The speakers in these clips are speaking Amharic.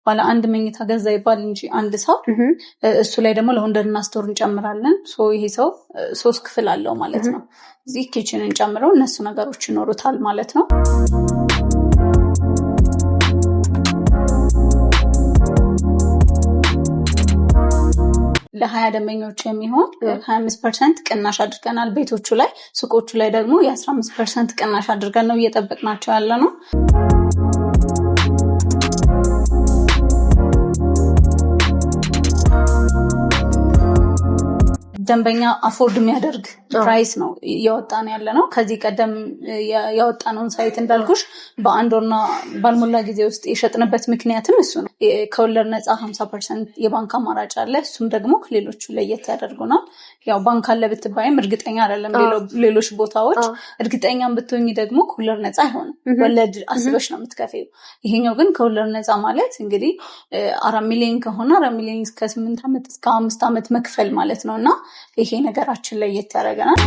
ባለ አንድ መኝታ ገዛ ይባል እንጂ አንድ ሰው እሱ ላይ ደግሞ ለወንደርና ስቶር እንጨምራለን። ይሄ ሰው 3 ክፍል አለው ማለት ነው። እዚህ ኪችንን ጨምረው እነሱ ነገሮች ይኖሩታል ማለት ነው። ለ20 ደንበኞች የሚሆን 25% ቅናሽ አድርገናል ቤቶቹ ላይ። ሱቆቹ ላይ ደግሞ የ15% ቅናሽ አድርገን ነው እየጠበቅናቸው ያለ ነው። ደንበኛ አፎርድ የሚያደርግ ፕራይስ ነው እያወጣን ያለ ነው። ከዚህ ቀደም ያወጣነውን ሳይት እንዳልኩሽ በአንድ ወርና ባልሞላ ጊዜ ውስጥ የሸጥንበት ምክንያትም እሱ ነው። ከወለድ ነፃ 50% የባንክ አማራጭ አለ። እሱም ደግሞ ከሌሎቹ ለየት ያደርጉናል። ያው ባንክ አለ ብትባይም እርግጠኛ አይደለም። ሌሎች ቦታዎች እርግጠኛም ብትሆኝ ደግሞ ከወለድ ነፃ አይሆንም። ወለድ አስበሽ ነው የምትከፊው። ይሄኛው ግን ከወለድ ነፃ ማለት እንግዲህ 4 ሚሊዮን ከሆነ 4 ሚሊዮን እስከ 8 ዓመት እስከ 5 ዓመት መክፈል ማለት ነውና ይሄ ነገራችን ለየት ያደርገናል።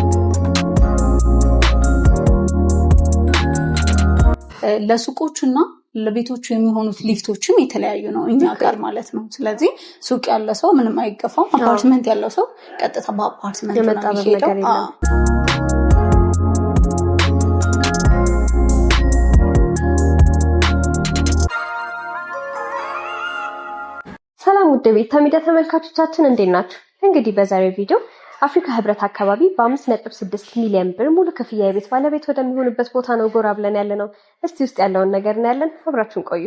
ለሱቆቹና ለቤቶቹ የሚሆኑት ሊፍቶችም የተለያዩ ነው እኛ ጋር ማለት ነው። ስለዚህ ሱቅ ያለ ሰው ምንም አይገፋም። አፓርትመንት ያለው ሰው ቀጥታ በአፓርትመንት ነው የሚሄደው። ሰላም ውድ ቤታ ሚዲያ ተመልካቾቻችን እንዴት ናችሁ? እንግዲህ በዛሬው ቪዲዮ አፍሪካ ህብረት አካባቢ በ5.6 ሚሊዮን ብር ሙሉ ክፍያ የቤት ባለቤት ወደሚሆኑበት ቦታ ነው ጎራ ብለን ያለ ነው። እስቲ ውስጥ ያለውን ነገር እናያለን። አብራችሁን ቆዩ።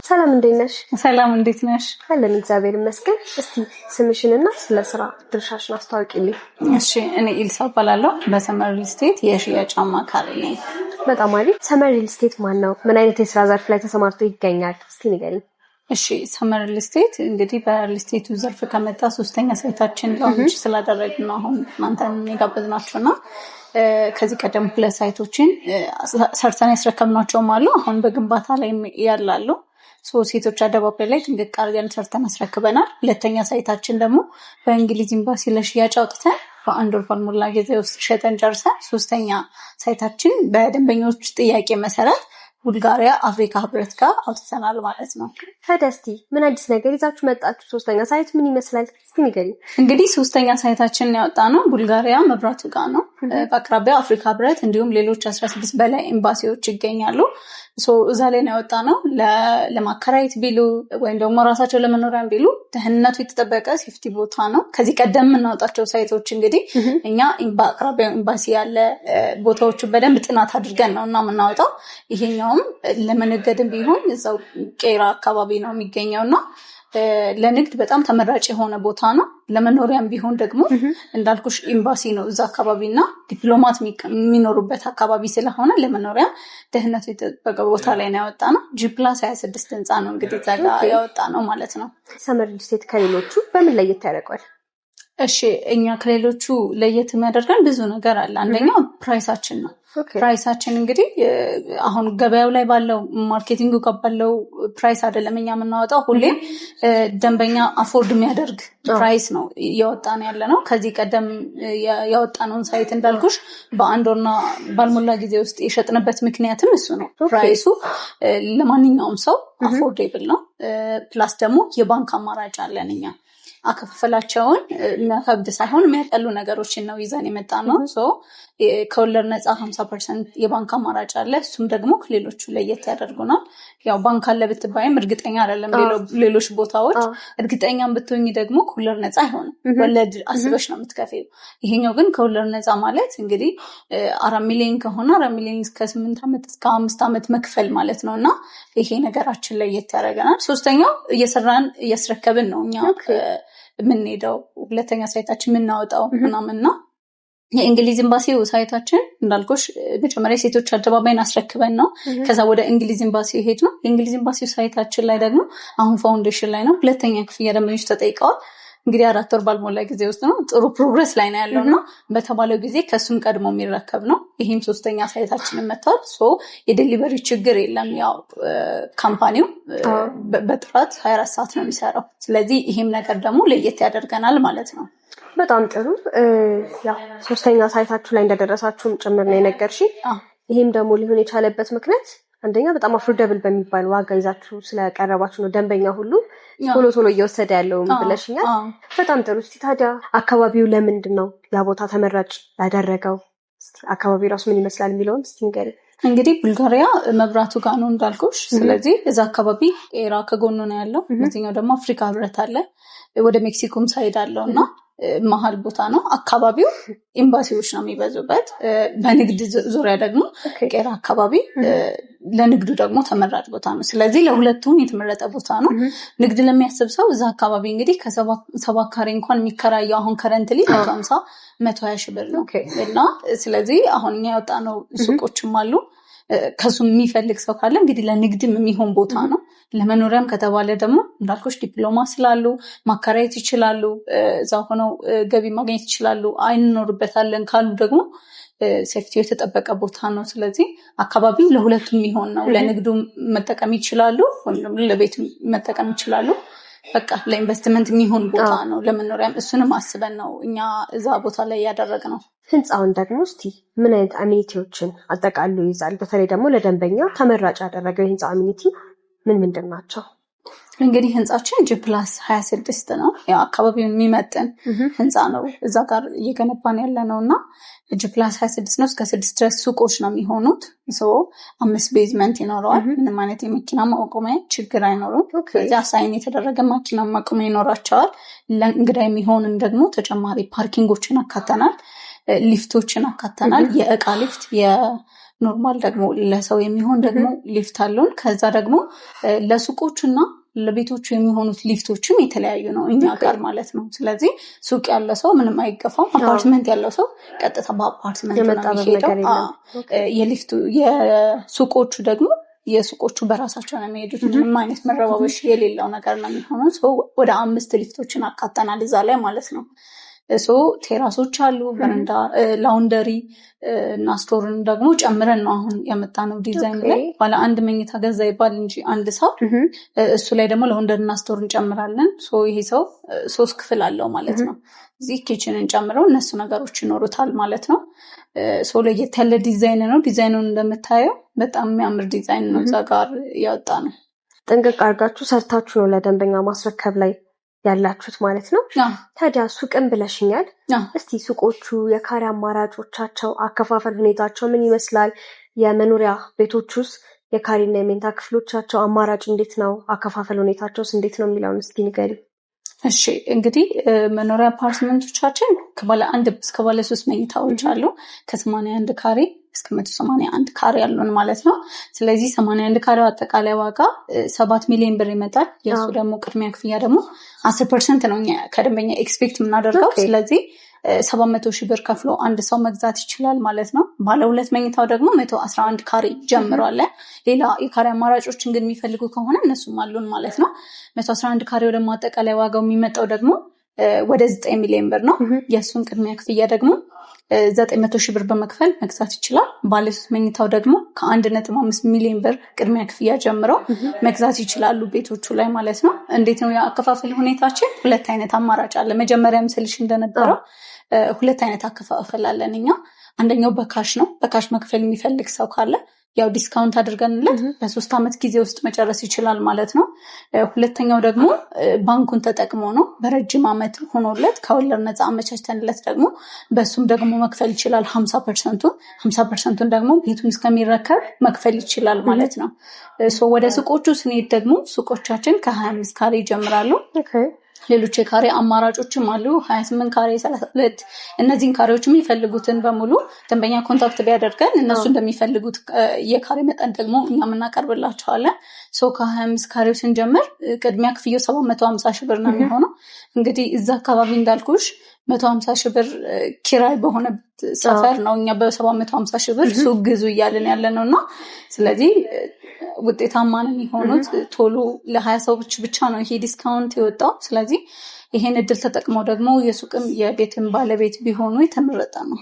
ሰላም እንዴት ነሽ? ሰላም እንዴት ነሽ? አለን እግዚአብሔር ይመስገን። እስቲ ስምሽንና ስለ ስራ ድርሻሽን አስተዋውቂልኝ። እሺ፣ እኔ ኢልሳ እባላለሁ። በሰመር ሪል ስቴት የሽያጭ አማካሪ ነኝ። በጣም አሪፍ። ሰመር ሪል ስቴት ማን ነው? ምን አይነት የስራ ዘርፍ ላይ ተሰማርቶ ይገኛል? እስቲ ንገሪኝ። እሺ፣ ሰመር ሪል ስቴት እንግዲህ በሪል ስቴቱ ዘርፍ ከመጣ 3ኛ ሳይታችን ላውንች ስላደረግን ነው አሁን እናንተን የጋበዝናችሁና ከዚህ ቀደም 2 ሳይቶችን ሰርተን ያስረከብናቸውም አሉ። አሁን በግንባታ ላይ ያላሉ ሴቶች አደባባይ ላይ ጥንቅቅ አድርገን ሰርተን አስረክበናል። 2ኛ ሳይታችን ደግሞ በእንግሊዝ ኤምባሲ ለሽያጭ አውጥተን በአንድ ወር ባልሞላ ጊዜ ውስጥ ሸጠን ጨርሰን 3ኛ ሳይታችን በደንበኞች ጥያቄ መሰረት ቡልጋሪያ አፍሪካ ህብረት ጋር አውጥተናል ማለት ነው። ታዲያ እስቲ ምን አዲስ ነገር ይዛችሁ መጣችሁ? 3ኛ ሳይት ምን ይመስላል? እስቲ ንገሪኝ። እንግዲህ 3ኛ ሳይታችንን ያወጣነው ቡልጋሪያ መብራቱ ጋር ነው። በአቅራቢያው አፍሪካ ህብረት እንዲሁም ሌሎች 16 በላይ ኤምባሲዎች ይገኛሉ። እዛ ላይ ነው ያወጣነው። ለማከራየት ቢሉ ወይም ደግሞ ራሳቸው ለመኖሪያም ቢሉ ደህንነቱ የተጠበቀ ሴፍቲ ቦታ ነው። ከዚህ ቀደም የምናወጣቸው ሳይቶች እንግዲህ እኛ በአቅራቢያው ኤምባሲ ያለ ቦታዎችን በደንብ ጥናት አድርገን ነው እና የምናወጣው። ይሄኛውም ለመነገድም ቢሆን እዛው ቄራ አካባቢ ነው የሚገኘውና ለንግድ በጣም ተመራጭ የሆነ ቦታ ነው። ለመኖሪያም ቢሆን ደግሞ እንዳልኩሽ ኤምባሲ ነው እዛ አካባቢና ዲፕሎማት የሚኖሩበት አካባቢ ስለሆነ ለመኖሪያ ደህንነቱ የተጠበቀ ቦታ ላይ ነው ያወጣነው። G+26 ህንፃ ነው እንግዲህ እዛ ጋር ያወጣነው ማለት ነው። ሰመር ሪል ስቴት ከሌሎቹ በምን ለየት ያደርጋል? እሺ፣ እኛ ከሌሎቹ ለየት የሚያደርገን ብዙ ነገር አለ። አንደኛው ፕራይሳችን ነው። ፕራይሳችን እንግዲህ አሁን ገበያው ላይ ባለው ማርኬቲንጉ ባለው ፕራይስ አይደለም እኛ የምናወጣው። ሁሌም ደንበኛ አፎርድ የሚያደርግ ፕራይስ ነው እያወጣን ያለ ነው። ከዚህ ቀደም ያወጣነውን ሳይት እንዳልኩሽ በአንድ ወርና ባልሞላ ጊዜ ውስጥ የሸጥንበት ምክንያትም እሱ ነው። ፕራይሱ ለማንኛውም ሰው አፎርዴብል ነው። ፕላስ ደግሞ የባንክ አማራጭ አለን እኛ። አከፋፈላቸውን የሚያከብድ ሳይሆን የሚያቀሉ ነገሮችን ነው ይዘን የመጣ ነው። ከወለድ ነፃ 50% የባንክ አማራጭ አለ። እሱም ደግሞ ከሌሎቹ ለየት ያደርጉናል። ያው ባንክ አለ ብትባይም እርግጠኛ አይደለም። ሌሎች ቦታዎች እርግጠኛም ብትሆኝ ደግሞ ከወለድ ነፃ አይሆንም። ወለድ አስበሽ ነው የምትከፊው። ይሄኛው ግን ከወለድ ነፃ ማለት እንግዲህ 4 ሚሊዮን ከሆነ 4 ሚሊዮን እስከ 8 ዓመት እስከ 5 ዓመት መክፈል ማለት ነውና ይሄ ነገራችን ለየት ያደርገናል። 3ኛው እየሰራን እያስረከብን ነው እኛ የምንሄደው። 2ኛ ሳይታችን የምናወጣው ምናምንና የእንግሊዝ ኤምባሲው ሳይታችን እንዳልኩሽ መጀመሪያ ሴቶች አደባባይን አስረክበን ነው ከዛ ወደ እንግሊዝ ኤምባሲ ሄድ ነው። የእንግሊዝ ኤምባሲው ሳይታችን ላይ ደግሞ አሁን ፋውንዴሽን ላይ ነው። 2ኛ ክፍያ ደንበኞች ተጠይቀዋል። እንግዲህ 4 ወር ባልሞላ ጊዜ ውስጥ ነው። ጥሩ ፕሮግረስ ላይ ነው ያለውና በተባለው ጊዜ ከሱም ቀድሞ የሚረከብ ነው። ይሄም 3ኛ ሳይታችንን መጥቷል። የዴሊቨሪ ችግር የለም። ያው ካምፓኒው በጥራት 24 ሰዓት ነው የሚሰራው። ስለዚህ ይሄም ነገር ደግሞ ለየት ያደርገናል ማለት ነው። በጣም ጥሩ። ያው 3ኛ ሳይታችሁ ላይ እንደደረሳችሁም ጭምር ነው የነገርሽኝ። ይሄም ደግሞ ሊሆን የቻለበት ምክንያት አንደኛ በጣም አፎርደብል በሚባል ዋጋ ይዛችሁ ስለቀረባችሁ ነው ደንበኛ ሁሉ ቶሎ እየወሰደ ያለው ብለሽኛል። በጣም ጥሩ። እስቲ ታዲያ አካባቢው ለምንድን ነው ያ ቦታ ተመራጭ ያደረገው? አካባቢው ራሱ ምን ይመስላል የሚለውን እስቲ ንገሪኝ። እንግዲህ ቡልጋሪያ መብራቱ ጋር ነው እንዳልኩሽ። ስለዚህ እዛ አካባቢ ኤራ ከጎኑ ነው ያለው። እዚህኛው ደግሞ አፍሪካ ህብረት አለ፣ ወደ ሜክሲኮም ሳይድ አለው እና መሀል ቦታ ነው። አካባቢው ኤምባሲዎች ነው የሚበዙበት። በንግድ ዙሪያ ደግሞ ቄራ አካባቢ ለንግዱ ደግሞ ተመራጭ ቦታ ነው። ስለዚህ ለሁለቱም የተመረጠ ቦታ ነው። ንግድ ለሚያስብ ሰው እዛ አካባቢ እንግዲህ ከሰባ ካሬ እንኳን የሚከራየው አሁን ከረንትሊ 150-120 ሺህ ብር ነው እና ስለዚህ አሁን እኛ ያወጣነው ሱቆችም አሉ። ከሱም የሚፈልግ ሰው ካለ እንግዲህ ለንግድም የሚሆን ቦታ ነው። ለመኖሪያም ከተባለ ደግሞ እንዳልኩሽ ዲፕሎማ ስላሉ ማከራየት ይችላሉ። እዛ ሆነው ገቢ ማግኘት ይችላሉ። አይኖርበታለን ካሉ ደግሞ ሴፍቲው የተጠበቀ ቦታ ነው። ስለዚህ አካባቢው ለሁለቱም የሚሆን ነው። ለንግዱ መጠቀም ይችላሉ፣ ወይም ለቤት መጠቀም ይችላሉ። በቃ ለኢንቨስትመንት የሚሆን ቦታ ነው። ለመኖሪያም እሱንም አስበን ነው እኛ እዛ ቦታ ላይ ያደረግነው። ህንፃውን ደግሞ እስቲ ምን አይነት አሚኒቲዎችን አጠቃሉ ይይዛል? በተለይ ደግሞ ለደንበኛ ተመራጭ ያደረገው የህንፃ አሚኒቲ ምንድን ናቸው? እንግዲህ ህንፃችን G+26 ነው። ያው አካባቢውን የሚመጥን ህንፃ ነው እዛ ጋር እየገነባን ያለ ነው እና G+26 ነው። እስከ 6 ድረስ ሱቆች ነው የሚሆኑት። 5 ቤዝመንት ይኖረዋል። ምንም አይነት የመኪና ማቆሚያ ችግር አይኖርም። ስለዚህ አሳይን የተደረገ መኪና ማቆሚያ ይኖራቸዋል። ለእንግዳ የሚሆንም ደግሞ ተጨማሪ ፓርኪንጎችን አካተናል። ሊፍቶችን አካተናል። የእቃ ሊፍት፣ የኖርማል ደግሞ ለሰው የሚሆን ደግሞ ሊፍት አለውን። ከዛ ደግሞ ለሱቆችና ለቤቶቹ የሚሆኑት ሊፍቶችም የተለያዩ ነው እኛ ጋር ማለት ነው። ስለዚህ ሱቅ ያለ ሰው ምንም አይገፋም። አፓርትመንት ያለው ሰው ቀጥታ በአፓርትመንት ነው የሚሄደው። የሱቆቹ ደግሞ የሱቆቹ በራሳቸው ነው የሚሄዱት። ምንም አይነት መረባበሽ የሌለው ነገር ነው የሚሆነው። ወደ 5 ሊፍቶችን አካተናል እዛ ላይ ማለት ነው። ቴራሶች አሉ፣ በረንዳ፣ ላውንደሪ እና ስቶርን ደግሞ ጨምረን ነው አሁን ያመጣነው ዲዛይን ላይ። ባለ 1 መኝታ ገዛ ይባል እንጂ አንድ ሰው እሱ ላይ ደግሞ ላውንደሪ እና ስቶር እንጨምራለን። ይሄ ሰው 3 ክፍል አለው ማለት ነው። እዚህ ኪችንን ጨምረው እነሱ ነገሮች ይኖሩታል ማለት ነው። ለየት ያለ ዲዛይን ነው። ዲዛይኑን እንደምታየው በጣም የሚያምር ዲዛይን ነው እዛ ጋር ያወጣ ነው። ጥንቅቅ አድርጋችሁ ሰርታችሁ ነው ለደንበኛ ማስረከብ ላይ ያላችሁት ማለት ነው። ታዲያ ሱቅም ብለሽኛል። እስቲ ሱቆቹ የካሬ አማራጮቻቸው፣ አከፋፈል ሁኔታቸው ምን ይመስላል? የመኖሪያ ቤቶቹስ የካሬና የሜንታ ክፍሎቻቸው አማራጭ እንዴት ነው? አከፋፈል ሁኔታቸውስ እንዴት ነው የሚለውን እስቲ ንገሪ። እሺ እንግዲህ መኖሪያ አፓርትመንቶቻችን ከባለ 1 እስከ ባለ 3 መኝታዎች አሉ። ከ81 ካሬ እስከ 181 ካሬ ያሉን ማለት ነው። ስለዚህ 81 ካሬው አጠቃላይ ዋጋ 7 ሚሊዮን ብር ይመጣል። የእሱ ደግሞ ቅድሚያ ክፍያ ደግሞ 10% ነው ከደንበኛ ኤክስፔክት የምናደርገው። ስለዚህ 700 ሺህ ብር ከፍሎ አንድ ሰው መግዛት ይችላል ማለት ነው። ባለ 2 መኝታው ደግሞ 111 ካሬ ጀምሯል። ሌላ የካሬ አማራጮችን ግን የሚፈልጉ ከሆነ እነሱም አሉን ማለት ነው። 111 ካሬው ደግሞ አጠቃላይ ዋጋው የሚመጣው ደግሞ ወደ 9 ሚሊዮን ብር ነው። የእሱን ቅድሚያ ክፍያ ደግሞ 900 ሺህ ብር በመክፈል መግዛት ይችላል። ባለ 3 መኝታው ደግሞ ከ1.5 ሚሊዮን ብር ቅድሚያ ክፍያ ጀምረው መግዛት ይችላሉ ቤቶቹ ላይ ማለት ነው። እንዴት ነው የአከፋፈል ሁኔታችን? 2 አይነት አማራጭ አለ። መጀመሪያም ስልሽ እንደነበረው 2 አይነት አከፋፈል አለን እኛ። አንደኛው በካሽ ነው። በካሽ መክፈል የሚፈልግ ሰው ካለ ያው ዲስካውንት አድርገንለት በ3 ዓመት ጊዜ ውስጥ መጨረስ ይችላል ማለት ነው። ሁለተኛው ደግሞ ባንኩን ተጠቅሞ ነው። በረጅም ዓመት ሆኖለት ከወለድ ነፃ አመቻችተንለት ደግሞ በሱም ደግሞ መክፈል ይችላል። 50%ን ደግሞ ቤቱን እስከሚረከብ መክፈል ይችላል ማለት ነው። ወደ ሱቆቹ ስንሄድ ደግሞ ሱቆቻችን ከ25 ካሬ ይጀምራሉ። ሌሎች የካሬ አማራጮችም አሉ። 28 ካሬ፣ 32 እነዚህን ካሬዎች የሚፈልጉትን በሙሉ ደንበኛ ኮንታክት ቢያደርገን እነሱ እንደሚፈልጉት የካሬ መጠን ደግሞ እኛ እናቀርብላቸዋለን። ከ25 ካሬው ስንጀምር ቅድሚያ ክፍያው 750 ሺህ ብር ነው የሚሆነው። እንግዲህ እዛ አካባቢ እንዳልኩሽ 150 ሺህ ብር ኪራይ በሆነ ሰፈር ነው እኛ በ750 ሺህ ብር ሱቅ ግዙ እያልን ያለ ነው እና ስለዚህ ውጤታማ ነው የሚሆኑት። ቶሎ ለ20 ሰዎች ብቻ ነው ይሄ ዲስካውንት የወጣው። ስለዚህ ይሄን እድል ተጠቅመው ደግሞ የሱቅም የቤትም ባለቤት ቢሆኑ የተመረጠ ነው።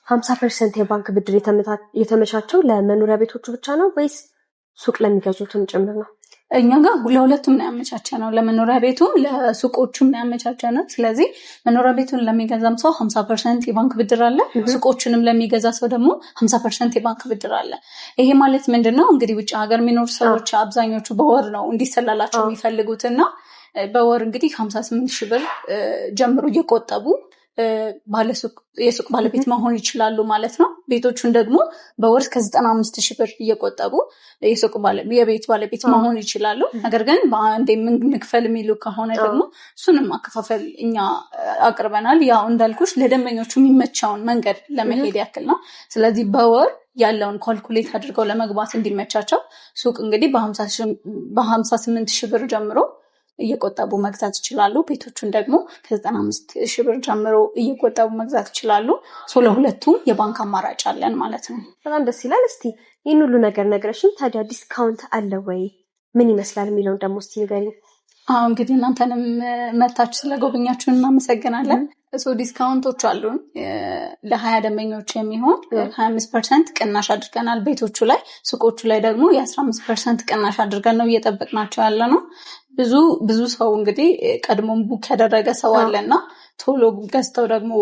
50% የባንክ ብድር የተመቻቸው ለመኖሪያ ቤቶቹ ብቻ ነው ወይስ ሱቅ ለሚገዙትም ጭምር ነው? እኛ ጋር ለሁለቱም ነው ያመቻቸነው፣ ለመኖሪያ ቤቱም ለሱቆቹም ነው ያመቻቸነው። ስለዚህ መኖሪያ ቤቱን ለሚገዛም ሰው 50% የባንክ ብድር አለ፣ ሱቆቹንም ለሚገዛ ሰው ደግሞ 50% የባንክ ብድር አለ። ይሄ ማለት ምንድነው እንግዲህ ውጭ ሀገር የሚኖሩ ሰዎች አብዛኞቹ በወር ነው እንዲሰላላቸው የሚፈልጉትና በወር እንግዲህ 58 ሺህ ብር ጀምሮ እየቆጠቡ የሱቅ ባለቤት መሆን ይችላሉ ማለት ነው። ቤቶቹን ደግሞ በወር እስከ 95 ሺህ ብር እየቆጠቡ የቤት ባለቤት መሆን ይችላሉ። ነገር ግን በአንዴ ምንክፈል የሚሉ ከሆነ ደግሞ እሱንም ማከፋፈል እኛ አቅርበናል። ያው እንዳልኩሽ ለደንበኞቹ የሚመቻውን መንገድ ለመሄድ ያክል ነው። ስለዚህ በወር ያለውን ካልኩሌት አድርገው ለመግባት እንዲመቻቸው ሱቅ እንግዲህ በ58 ሺህ ብር ጀምሮ እየቆጠቡ መግዛት ይችላሉ። ቤቶቹን ደግሞ ከ95 ሺህ ብር ጀምሮ እየቆጠቡ መግዛት ይችላሉ። ለሁለቱም የባንክ አማራጭ አለን ማለት ነው። በጣም ደስ ይላል። እስቲ ይህን ሁሉ ነገር ነግረሽን ታዲያ ዲስካውንት አለ ወይ? ምን ይመስላል የሚለውን ደግሞ እስቲ ንገሪኝ። እንግዲህ እናንተንም መታችሁ ስለጎበኛችሁን እናመሰግናለን። ዲስካውንቶች አሉን። ለ20 ደንበኞች የሚሆን 25% ቅናሽ አድርገናል ቤቶቹ ላይ። ሱቆቹ ላይ ደግሞ የ15% ቅናሽ አድርገን ነው እየጠበቅናቸው ያለ ነው። ብዙ ሰው እንግዲህ ቀድሞም ቡክ ያደረገ ሰው አለና ቶሎ ገዝተው ደግሞ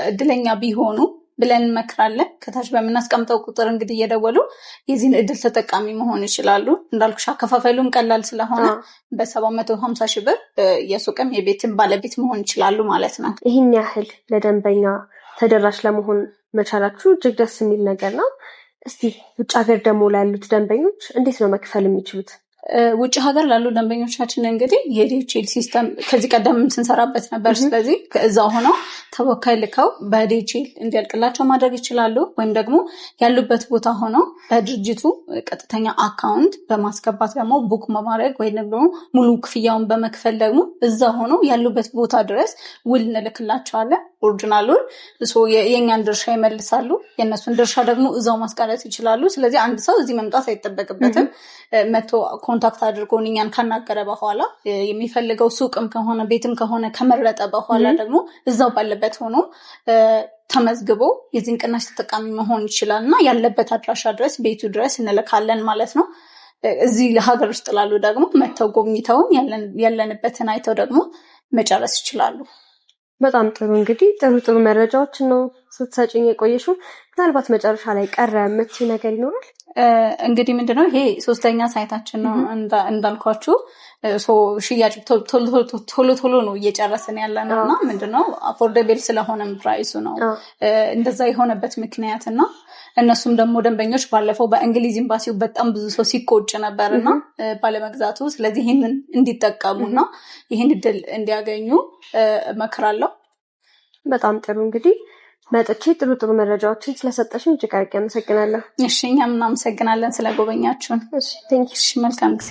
እድለኛ ቢሆኑ ብለን እንመክራለን። ከታች በምናስቀምጠው ቁጥር እንግዲህ እየደወሉ የዚህን እድል ተጠቃሚ መሆን ይችላሉ። እንዳልኩሽ አከፋፈሉም ቀላል ስለሆነ በ750 ሺህ ብር የሱቅም የቤትም ባለቤት መሆን ይችላሉ ማለት ነው። ይህን ያህል ለደንበኛ ተደራሽ ለመሆን መቻላችሁ እጅግ ደስ የሚል ነገር ነው። እስቲ ውጭ ሀገር ደግሞ ላሉት ደንበኞች እንዴት ነው መክፈል የሚችሉት? ውጭ ሀገር ላሉ ደንበኞቻችን እንግዲህ የዲኤችኤል ሲስተም ከዚህ ቀደም ስንሰራበት ነበር። ስለዚህ እዛ ሆነው ተወካይ ልከው በዲኤችኤል እንዲያልቅላቸው ማድረግ ይችላሉ። ወይም ደግሞ ያሉበት ቦታ ሆነው በድርጅቱ ቀጥተኛ አካውንት በማስገባት ደግሞ ቡክ በማድረግ ወይም ደግሞ ሙሉ ክፍያውን በመክፈል ደግሞ እዛ ሆነው ያሉበት ቦታ ድረስ ውል እንልክላቸዋለን። ኦሪጂናሉን የእኛን ድርሻ ይመልሳሉ። የእነሱን ድርሻ ደግሞ እዛው ማስቀረት ይችላሉ። ስለዚህ አንድ ሰው እዚህ መምጣት አይጠበቅበትም። መቶ ኮንታክት አድርጎን እኛን ካናገረ በኋላ የሚፈልገው ሱቅም ከሆነ ቤትም ከሆነ ከመረጠ በኋላ ደግሞ እዛው ባለበት ሆኖ ተመዝግቦ የዚህን ቅናሽ ተጠቃሚ መሆን ይችላል እና ያለበት አድራሻ ድረስ ቤቱ ድረስ እንልካለን ማለት ነው። እዚህ ለሀገር ውስጥ ላሉ ደግሞ መተው ጎብኝተውን ያለንበትን አይተው ደግሞ መጨረስ ይችላሉ። በጣም ጥሩ። እንግዲህ ጥሩ መረጃዎችን ነው ስትሰጭኝ የቆየሽው። ምናልባት መጨረሻ ላይ ቀረ የምትይው ነገር ይኖራል? እንግዲህ ምንድነው ይሄ 3ኛ ሳይታችን ነው እንዳልኳችሁ። ሽያጭ ቶሎ ነው እየጨረስን ያለነው እና ምንድነው አፎርደብል ስለሆነም ፕራይሱ ነው እንደዛ የሆነበት ምክንያት እና እነሱም ደግሞ ደንበኞች ባለፈው በእንግሊዝ ኤምባሲው በጣም ብዙ ሰው ሲቆጭ ነበርና ባለመግዛቱ፣ ስለዚህ ይህንን እንዲጠቀሙና ይህን እድል እንዲያገኙ እመክራለሁ። በጣም ጥሩ። እንግዲህ መጥቼ ጥሩ መረጃዎችን ስለሰጠሽን እጅግ አድርጌ አመሰግናለሁ። እሺ፣ እኛም እናመሰግናለን ስለጎበኛችሁን። እሺ፣ ቴንክ ዩ። መልካም ጊዜ።